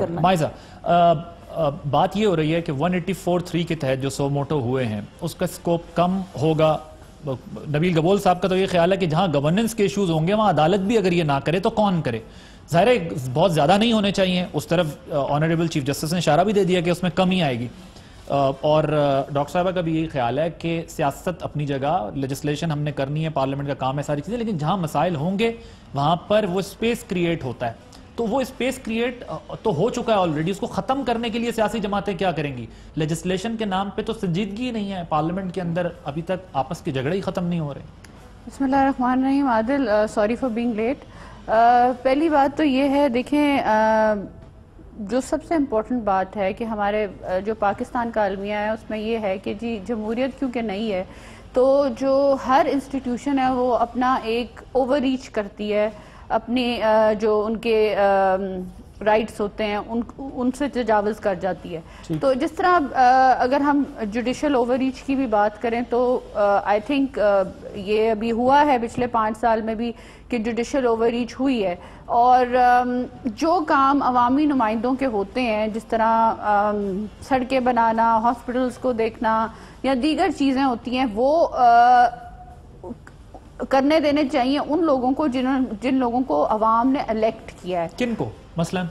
کرنا ہے. مائزہ بات یہ ہو رہی ہے کہ 184(3) کے تحت جو سو موٹو ہوئے ہیں اس کا سکوپ کم ہوگا. نبیل گبول صاحب کا تو یہ خیال ہے کہ جہاں گورننس کے ایشوز ہوں گے وہاں عدالت بھی اگر یہ نہ کرے تو کون کرے. ظاہر ہے بہت زیادہ نہیں ہونے چاہیے. اس طرف آنریبل چیف جسٹس نے اشارہ بھی دے دیا کہ اس میں کمی آئے گی. اور ڈاکٹر صاحبہ کا بھی یہی خیال ہے کہ سیاست اپنی جگہ، لیجسلیشن ہم نے کرنی ہے، پارلیمنٹ کا کام ہے، ساری چیزیں، لیکن جہاں مسائل ہوں گے وہاں پر وہ اسپیس کریٹ ہوتا ہے. تو وہ اسپیس کریٹ تو ہو چکا ہے آلریڈی. اس کو ختم کرنے کے لیے سیاسی جماعتیں کیا کریں گی؟ لیجسلیشن کے نام پہ تو سنجیدگی نہیں ہے. پارلیمنٹ کے اندر ابھی تک آپس کے جھگڑے ہی ختم نہیں ہو رہے. بسم اللہ الرحمن الرحیم. عادل، سوری فار بینگ لیٹ. پہلی بات تو یہ ہے، دیکھیں جو سب سے امپورٹنٹ بات ہے کہ ہمارے جو پاکستان کا المیہ ہے اس میں یہ ہے کہ جی جمہوریت کیونکہ نہیں ہے تو جو ہر انسٹیٹیوشن ہے وہ اپنا ایک اوور ریچ کرتی ہے، اپنی جو ان کے رائٹس ہوتے ہیں ان سے تجاوز کر جاتی ہے. تو جس طرح اگر ہم جوڈیشل اوور ریچ کی بھی بات کریں تو آئی تھنک یہ ابھی ہوا ہے پچھلے 5 سال میں بھی کہ جوڈیشل اوور ریچ ہوئی ہے. اور جو کام عوامی نمائندوں کے ہوتے ہیں، جس طرح سڑکیں بنانا، ہاسپٹلز کو دیکھنا یا دیگر چیزیں ہوتی ہیں، وہ کرنے دینے چاہیے ان لوگوں کو جن لوگوں کو عوام نے الیکٹ کیا ہے. کن کو؟ مثلا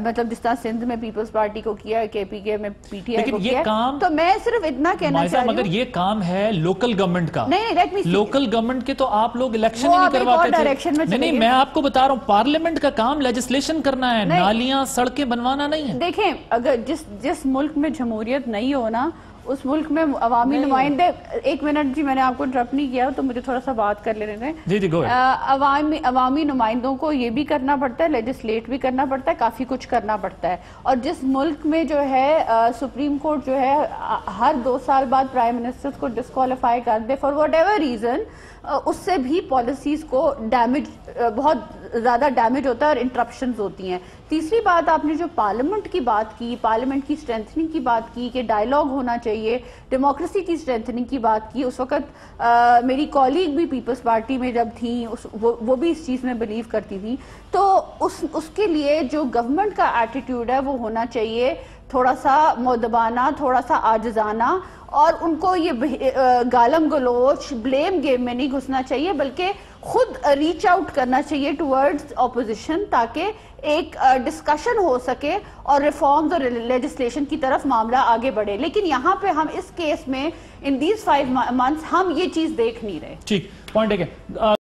مطلب جس طرح سندھ میں پیپلز پارٹی کو کیا، کے پی کے میں پی ٹی آئی کو کیا. تو میں صرف اتنا کہنا چاہ رہی ہوں، مگر یہ کام ہے لوکل گورنمنٹ کا. نہیں، لوکل گورنمنٹ کے تو آپ لوگ الیکشن ہی نہیں کرواتے تھے. نہیں، میں آپ کو بتا رہا ہوں پارلیمنٹ کا کام لیجسلیشن کرنا ہے، نالیاں سڑکیں بنوانا نہیں ہے. دیکھیں اگر جس ملک میں جمہوریت نہیں ہونا اس ملک میں عوامی نمائندے، ایک منٹ جی میں نے آپ کو انٹرپٹ نہیں کیا تو مجھے تھوڑا سا بات کر لینے دیں. جی گو اہیڈ. عوامی نمائندوں کو یہ بھی کرنا پڑتا ہے، لیجسلیٹ بھی کرنا پڑتا ہے، کافی کچھ کرنا پڑتا ہے. اور جس ملک میں جو ہے سپریم کورٹ جو ہے ہر 2 سال بعد پرائم منسٹر کو ڈسکوالیفائی کر دے فار واٹ ایور ریزن، اس سے بھی پالیسیز کو بہت زیادہ ڈیمیج ہوتا ہے اور انٹرپشنز ہوتی ہیں. تیسری بات، آپ نے جو پارلیمنٹ کی بات کی، پارلیمنٹ کی اسٹرینتھنگ کی بات کی کہ ڈائیلاگ ہونا چاہیے، ڈیموکریسی کی اسٹرینتھنگ کی بات کی. اس وقت میری کالیگ بھی پیپلز پارٹی میں جب تھیں وہ بھی اس چیز میں بلیو کرتی تھی. تو اس کے لیے جو گورنمنٹ کا ایٹیٹیوڈ ہے وہ ہونا چاہیے تھوڑا سا مؤدبانہ، تھوڑا سا عاجزانہ، اور ان کو یہ گالم گلوچ بلیم گیم میں نہیں گھسنا چاہیے بلکہ خود ریچ آؤٹ کرنا چاہیے ٹورڈز اپوزیشن تاکہ ایک ڈسکشن ہو سکے اور ریفارمز اور لیجسلیشن کی طرف معاملہ آگے بڑھے. لیکن یہاں پہ ہم اس کیس میں ان دیز 5 months ہم یہ چیز دیکھ نہیں رہے. ٹھیک پوائنٹ ہے کہ